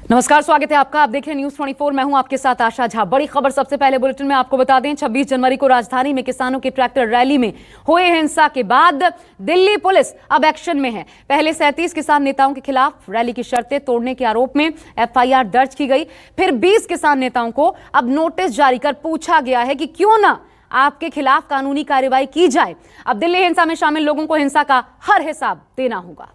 नमस्कार, स्वागत है आपका। आप देख रहे हैं न्यूज 24। मैं हूं आपके साथ आशा झा। बड़ी खबर सबसे पहले बुलेटिन में आपको बता दें, 26 जनवरी को राजधानी में किसानों की ट्रैक्टर रैली में हुए हिंसा के बाद दिल्ली पुलिस अब एक्शन में है। पहले 37 किसान नेताओं के खिलाफ रैली की शर्तें तोड़ने के आरोप में एफआईआर दर्ज की गई। फिर 20 किसान नेताओं को अब नोटिस जारी कर पूछा गया है कि क्यों ना आपके खिलाफ कानूनी कार्रवाई की जाए। अब दिल्ली हिंसा में शामिल लोगों को हिंसा का हर हिसाब देना होगा।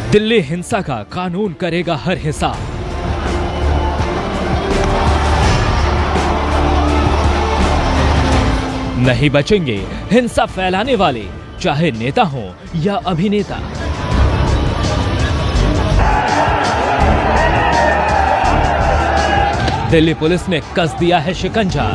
दिल्ली हिंसा का कानून करेगा हर हिसाब। नहीं बचेंगे हिंसा फैलाने वाले, चाहे नेता हो या अभिनेता। दिल्ली पुलिस ने कस दिया है शिकंजा।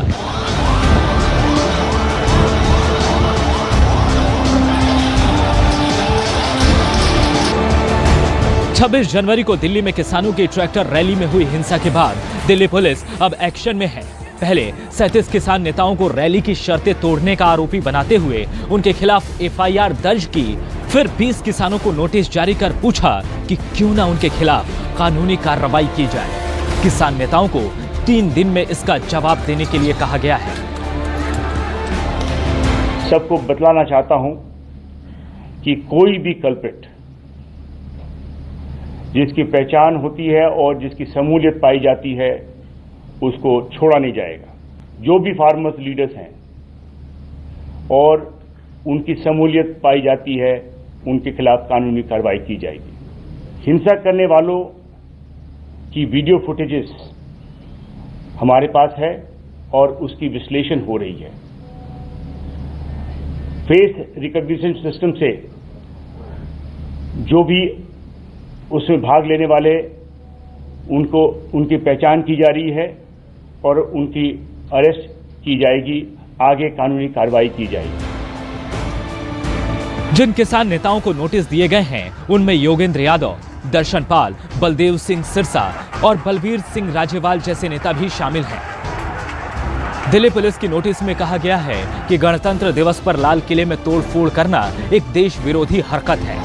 छब्बीस जनवरी को दिल्ली में किसानों की ट्रैक्टर रैली में हुई हिंसा के बाद दिल्ली पुलिस अब एक्शन में है। पहले 37 किसान नेताओं को रैली की शर्तें तोड़ने का आरोपी बनाते हुए उनके खिलाफ एफआईआर दर्ज की। फिर 20 किसानों को नोटिस जारी कर पूछा कि क्यों ना उनके खिलाफ कानूनी कार्रवाई की जाए। किसान नेताओं को 3 दिन में इसका जवाब देने के लिए कहा गया है। सबको बतलाना चाहता हूं कि कोई भी कल्प्रिट जिसकी पहचान होती है और जिसकी शमूलियत पाई जाती है उसको छोड़ा नहीं जाएगा। जो भी फार्मर्स लीडर्स हैं और उनकी शमूलियत पाई जाती है उनके खिलाफ कानूनी कार्रवाई की जाएगी। हिंसा करने वालों की वीडियो फुटेजेस हमारे पास है और उसकी विश्लेषण हो रही है। फेस रिकॉग्निशन सिस्टम से जो भी उसमें भाग लेने वाले उनको उनकी पहचान की जा रही है और उनकी अरेस्ट की जाएगी। आगे कानूनी कार्रवाई की जाएगी। जिन किसान नेताओं को नोटिस दिए गए हैं उनमें योगेंद्र यादव, दर्शन पाल, बलदेव सिंह सिरसा और बलबीर सिंह राजेवाल जैसे नेता भी शामिल हैं। दिल्ली पुलिस की नोटिस में कहा गया है कि गणतंत्र दिवस पर लाल किले में तोड़फोड़ करना एक देश विरोधी हरकत है।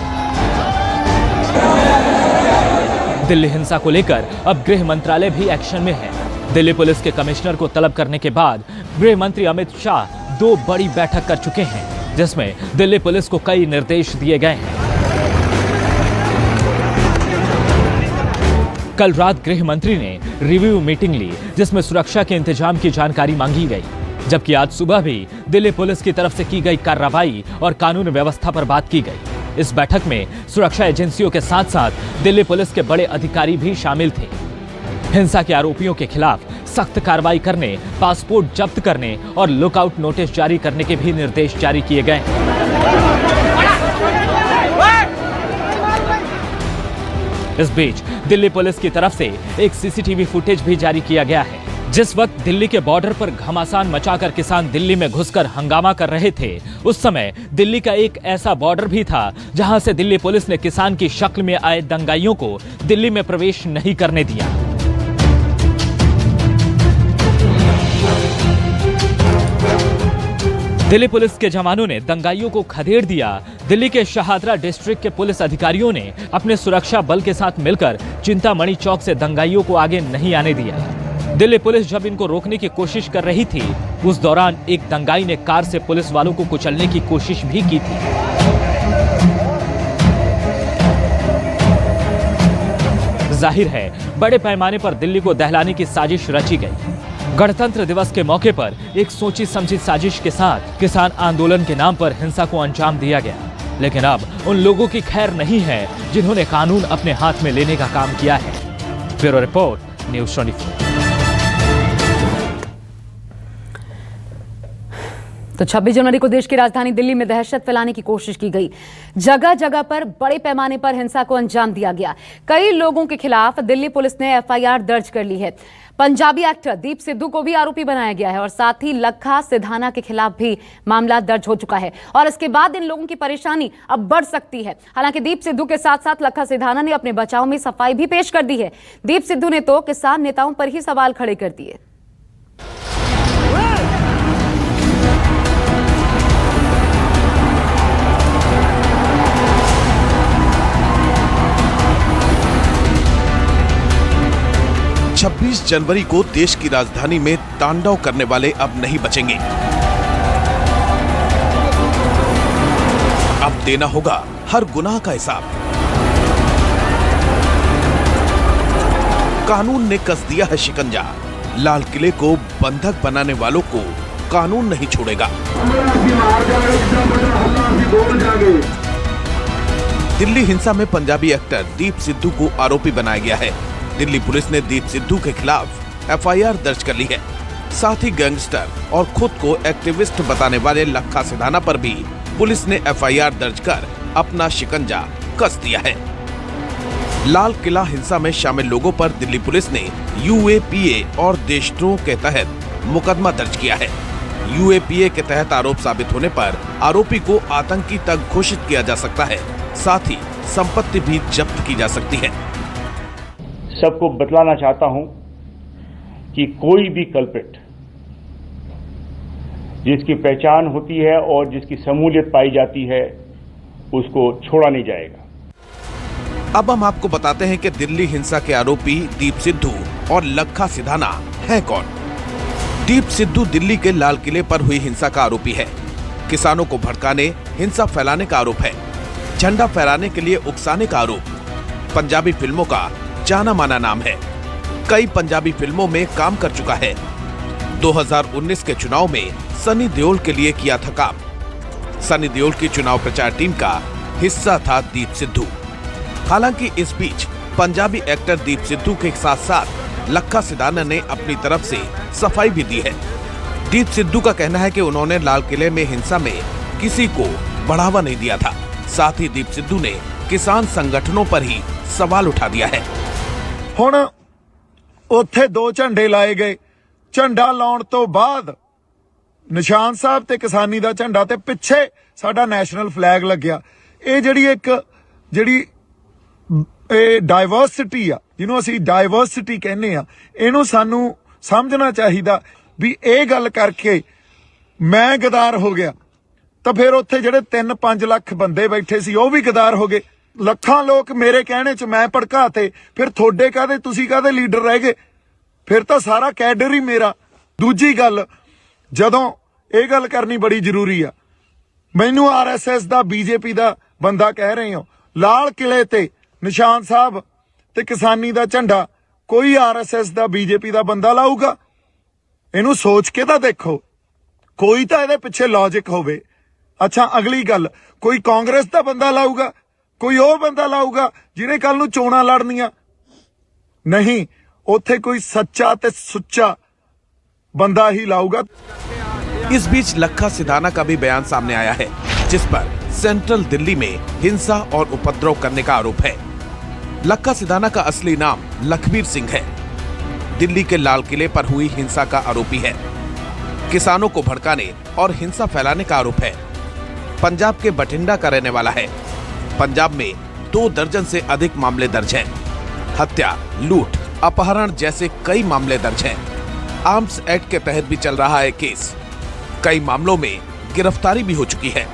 दिल्ली हिंसा को लेकर अब गृह मंत्रालय भी एक्शन में है। दिल्ली पुलिस के कमिश्नर को तलब करने के बाद गृह मंत्री अमित शाह 2 बड़ी बैठक कर चुके हैं, जिसमें दिल्ली पुलिस को कई निर्देश दिए गए हैं। कल रात गृह मंत्री ने रिव्यू मीटिंग ली, जिसमें सुरक्षा के इंतजाम की जानकारी मांगी गई, जबकि आज सुबह भी दिल्ली पुलिस की तरफ से की गई कार्रवाई और कानून व्यवस्था पर बात की गई। इस बैठक में सुरक्षा एजेंसियों के साथ साथ दिल्ली पुलिस के बड़े अधिकारी भी शामिल थे। हिंसा के आरोपियों के खिलाफ सख्त कार्रवाई करने, पासपोर्ट जब्त करने और लुकआउट नोटिस जारी करने के भी निर्देश जारी किए गए हैं। इस बीच दिल्ली पुलिस की तरफ से एक सीसीटीवी फुटेज भी जारी किया गया है। जिस वक्त दिल्ली के बॉर्डर पर घमासान मचाकर किसान दिल्ली में घुसकर हंगामा कर रहे थे, उस समय दिल्ली का एक ऐसा बॉर्डर भी था जहां से दिल्ली पुलिस ने किसान की शक्ल में आए दंगाइयों को दिल्ली में प्रवेश नहीं करने दिया। दिल्ली पुलिस के जवानों ने दंगाइयों को खदेड़ दिया। दिल्ली के शाहदरा डिस्ट्रिक्ट के पुलिस अधिकारियों ने अपने सुरक्षा बल के साथ मिलकर चिंतामणि चौक से दंगाइयों को आगे नहीं आने दिया। दिल्ली पुलिस जब इनको रोकने की कोशिश कर रही थी, उस दौरान एक दंगाई ने कार से पुलिस वालों को कुचलने की कोशिश भी की थी। जाहिर है बड़े पैमाने पर दिल्ली को दहलाने की साजिश रची गई। गणतंत्र दिवस के मौके पर एक सोची समझी साजिश के साथ किसान आंदोलन के नाम पर हिंसा को अंजाम दिया गया। लेकिन अब उन लोगों की खैर नहीं है जिन्होंने कानून अपने हाथ में लेने का काम किया है। Bureau report, news 24। तो 26 जनवरी को देश की राजधानी दिल्ली में दहशत फैलाने की कोशिश की गई। जगह जगह पर बड़े पैमाने पर हिंसा को अंजाम दिया गया। कई लोगों के खिलाफ दिल्ली पुलिस ने एफआईआर दर्ज कर ली है। पंजाबी एक्टर दीप सिद्धू को भी आरोपी बनाया गया है और साथ ही लखा सिधाना के खिलाफ भी मामला दर्ज हो चुका है और इसके बाद इन लोगों की परेशानी अब बढ़ सकती है। हालांकि दीप सिद्धू के साथ साथ लखा सिधाना ने अपने बचाव में सफाई भी पेश कर दी है। दीप सिद्धू ने तो किसान नेताओं पर ही सवाल खड़े कर दिए। 26 जनवरी को देश की राजधानी में तांडव करने वाले अब नहीं बचेंगे। अब देना होगा हर गुनाह का हिसाब। कानून ने कस दिया है शिकंजा। लाल किले को बंधक बनाने वालों को कानून नहीं छोड़ेगा। दिल्ली हिंसा में पंजाबी एक्टर दीप सिद्धू को आरोपी बनाया गया है। दिल्ली पुलिस ने दीप सिद्धू के खिलाफ एफआईआर दर्ज कर ली है। साथ ही गैंगस्टर और खुद को एक्टिविस्ट बताने वाले लखा सिधाना पर भी पुलिस ने एफआईआर दर्ज कर अपना शिकंजा कस दिया है। लाल किला हिंसा में शामिल लोगों पर दिल्ली पुलिस ने यूएपीए और देशद्रोह के तहत मुकदमा दर्ज किया है। यूएपीए के तहत आरोप साबित होने पर आरोपी को आतंकी तक घोषित किया जा सकता है। साथ ही संपत्ति भी जब्त की जा सकती है। सबको बतलाना चाहता हूं कि कोई भी कल्प्रिट जिसकी पहचान होती है और जिसकी शमूलियत पाई जाती है उसको छोड़ा नहीं जाएगा। अब हम आपको बताते हैं कि दिल्ली हिंसा के आरोपी दीप सिद्धू और लखा सिधाना है कौन। दीप सिद्धू दिल्ली के लाल किले पर हुई हिंसा का आरोपी है। किसानों को भड़काने, हिंसा फैलाने का आरोप है। झंडा फहराने के लिए उकसाने का आरोप। पंजाबी फिल्मों का जाना माना नाम है। कई पंजाबी फिल्मों में काम कर चुका है। 2019 के चुनाव में सनी देओल के लिए किया था काम। सनी देओल की चुनाव प्रचार टीम का हिस्सा था दीप सिद्धू। हालांकि इस बीच पंजाबी एक्टर दीप सिद्धू के साथ साथ लखा सिधाना ने अपनी तरफ से सफाई भी दी है। दीप सिद्धू का कहना है कि उन्होंने लाल किले में हिंसा में किसी को बढ़ावा नहीं दिया था। साथ ही दीप सिद्धू ने किसान संगठनों पर ही सवाल उठा दिया है। ਹੁਣ ਉੱਥੇ ਦੋ ਝੰਡੇ ਲਾਏ ਗਏ। ਝੰਡਾ ਲਾਉਣ ਤੋਂ ਬਾਅਦ ਨਿਸ਼ਾਨ ਸਾਹਿਬ ਤੇ ਕਿਸਾਨੀ ਦਾ ਝੰਡਾ ਤੇ ਪਿੱਛੇ ਸਾਡਾ ਨੈਸ਼ਨਲ ਫਲੈਗ ਲੱਗਿਆ। ਇਹ ਜਿਹੜੀ ਇਹ ਡਾਈਵਰਸਿਟੀ ਆ, ਜਿਹਨੂੰ ਅਸੀਂ ਡਾਈਵਰਸਿਟੀ ਕਹਿੰਦੇ ਆ, ਇਹਨੂੰ ਸਾਨੂੰ ਸਮਝਣਾ ਚਾਹੀਦਾ ਵੀ ਇਹ ਗੱਲ ਕਰਕੇ ਮੈਂ ਗਦਾਰ ਹੋ ਗਿਆ ਤਾਂ ਫਿਰ ਉੱਥੇ ਜਿਹੜੇ 3-5 ਲੱਖ ਬੰਦੇ ਬੈਠੇ ਸੀ ਉਹ ਵੀ ਗਦਾਰ ਹੋ ਗਏ। ਲੱਖਾਂ ਲੋਕ ਮੇਰੇ ਕਹਿਣੇ 'ਚ ਮੈਂ ਭੜਕਾਤੇ, ਫਿਰ ਤੁਹਾਡੇ ਕਾਹਦੇ, ਤੁਸੀਂ ਕਾਹਦੇ ਲੀਡਰ ਰਹਿ ਗਏ? ਫਿਰ ਤਾਂ ਸਾਰਾ ਕੈਡਰ ਹੀ ਮੇਰਾ। ਦੂਜੀ ਗੱਲ, ਜਦੋਂ ਇਹ ਗੱਲ ਕਰਨੀ ਬੜੀ ਜ਼ਰੂਰੀ ਆ, ਮੈਨੂੰ ਆਰਐਸਐਸ ਦਾ ਬੀਜੇਪੀ ਦਾ ਬੰਦਾ ਕਹਿ ਰਹੇ ਹੋ। ਲਾਲ ਕਿਲੇ ਤੇ ਨਿਸ਼ਾਨ ਸਾਹਿਬ ਤੇ ਕਿਸਾਨੀ ਦਾ ਝੰਡਾ ਕੋਈ ਆਰਐਸਐਸ ਦਾ ਬੀਜੇਪੀ ਦਾ ਬੰਦਾ ਲਾਊਗਾ? ਇਹਨੂੰ ਸੋਚ ਕੇ ਤਾਂ ਦੇਖੋ, ਕੋਈ ਤਾਂ ਇਹਦੇ ਪਿੱਛੇ ਲੌਜਿਕ ਹੋਵੇ। ਅੱਛਾ, ਅਗਲੀ ਗੱਲ, ਕੋਈ ਕਾਂਗਰਸ ਦਾ ਬੰਦਾ ਲਾਊਗਾ? ਕੋਈ ਉਹ ਬੰਦਾ ਲਾਊਗਾ ਜਿਹਨੇ ਕੱਲ ਨੂੰ ਚੋਣਾਂ ਲੜਨੀਆਂ? नहीं, ਉੱਥੇ कोई सच्चा ते सुच्चा बंदा ही लाऊगा। इस बीच लखा सिधाना का भी बयान सामने आया है, जिस पर सेंट्रल दिल्ली में हिंसा और उपद्रव करने का आरोप है। लखा सिधाना का असली नाम लखबीर सिंह है। दिल्ली के लाल किले पर हुई हिंसा का आरोपी है। किसानों को भड़काने और हिंसा फैलाने का आरोप है। पंजाब के बठिंडा का रहने वाला है। पंजाब में 2 दर्जन से अधिक मामले दर्ज हैं। हत्या, लूट, अपहरण जैसे कई मामले दर्ज हैं। आर्म्स एक्ट के तहत भी चल रहा है केस। कई मामलों में गिरफ्तारी भी हो चुकी है।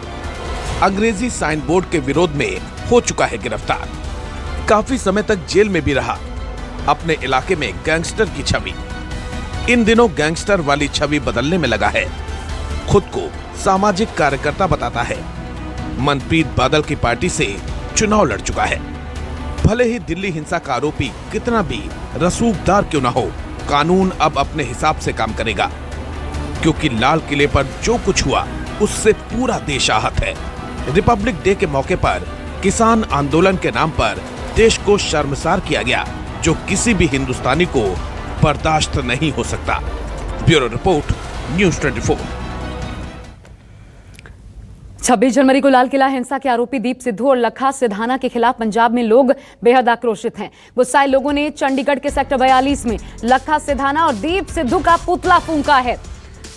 अंग्रेजी साइन बोर्ड के विरोध में हो चुका है गिरफ्तार। काफी समय तक जेल में भी रहा। अपने इलाके में गैंगस्टर की छवि। इन दिनों गैंगस्टर वाली छवि बदलने में लगा है। खुद को सामाजिक कार्यकर्ता बताता है। मनप्रीत बादल की पार्टी से चुनाव लड़ चुका है। भले ही दिल्ली हिंसा का आरोपी कितना भी रसूखदार क्यों ना हो, कानून अब अपने हिसाब से काम करेगा, क्योंकि लाल किले पर जो कुछ हुआ उससे पूरा देश आहत है। रिपब्लिक डे के मौके पर किसान आंदोलन के नाम पर देश को शर्मसार किया गया, जो किसी भी हिंदुस्तानी को बर्दाश्त नहीं हो सकता। Bureau report, news 24। 26 जनवरी को लाल किला हिंसा के आरोपी दीप सिद्धू और लखा सिधाना के खिलाफ पंजाब में लोग बेहद आक्रोशित हैं। गुस्साए लोगों ने चंडीगढ़ के सेक्टर 42 में लखा सिधाना और दीप सिद्धू का पुतला फूंका है।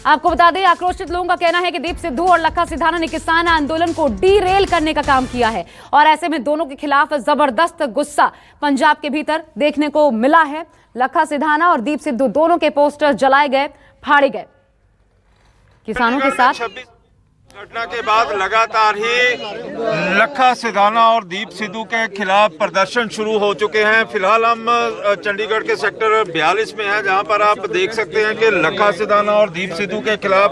आपको बता दें, आक्रोशित लोगों का कहना है कि दीप सिद्धू और लखा सिधाना ने किसान आंदोलन को डीरेल करने का काम किया है और ऐसे में दोनों के खिलाफ जबरदस्त गुस्सा पंजाब के भीतर देखने को मिला है। लखा सिधाना और दीप सिद्धू दोनों के पोस्टर जलाए गए, फाड़े गए। किसानों के साथ घटना के बाद लगातार ही लखा सिधाना और दीप सिद्धू के खिलाफ प्रदर्शन शुरू हो चुके हैं। फिलहाल हम चंडीगढ़ के सेक्टर 42 में हैं, जहां पर आप देख सकते हैं कि लखा सिधाना और दीप सिद्धू के खिलाफ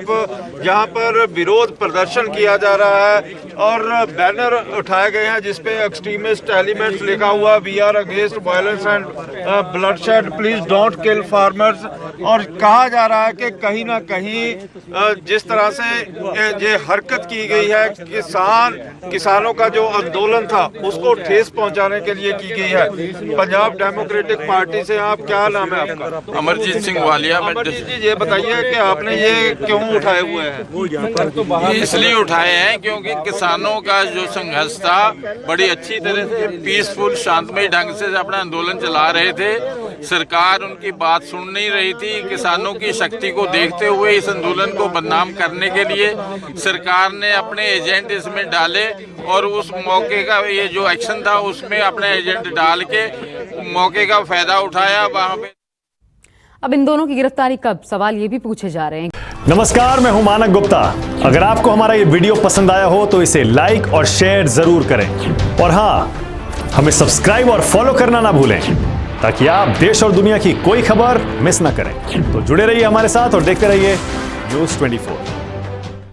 यहां पर विरोध प्रदर्शन किया जा रहा है और बैनर उठाए गए हैं जिसपे एक्सट्रीमिस्ट एलिमेंट्स लिखा हुआ we are against violence and bloodshed, please don't kill farmers. और कहा जा रहा है कि कहीं ना कहीं जिस तरह से ये हरकत की गई है किसानों का जो आंदोलन था उसको ठेस पहुंचाने के लिए की गई है। पंजाब डेमोक्रेटिक पार्टी से आप, क्या नाम है आपका? अमरजीत सिंह वालिया। अमरजीत जी, ये बताइए कि आपने ये क्यों उठाए हुए हैं? इसलिए उठाए हैं क्योंकि किसानों का जो संघर्ष था बड़ी अच्छी तरह से पीसफुल शांतमय ढंग से अपना आंदोलन चला रहे थे। सरकार उनकी बात सुन नहीं रही थी। किसानों की शक्ति को देखते हुए इस आंदोलन को बदनाम करने के लिए सरकार ने अपने एजेंट इसमें डाले और उस मौके का ये जो एक्शन था उसमें अपने एजेंट डाल के मौके का फायदा उठाया। वहां पे अब इन दोनों की गिरफ्तारी कब, सवाल ये भी पूछे जा रहे हैं। नमस्कार, मैं हूं मानक गुप्ता। अगर आपको हमारा ये वीडियो पसंद आया हो तो इसे लाइक और शेयर जरूर करें और हाँ, हमें सब्सक्राइब और फॉलो करना ना भूलें ताकि आप देश और दुनिया की कोई खबर मिस ना करें। तो जुड़े रहिए हमारे साथ और देखते रहिए News 24।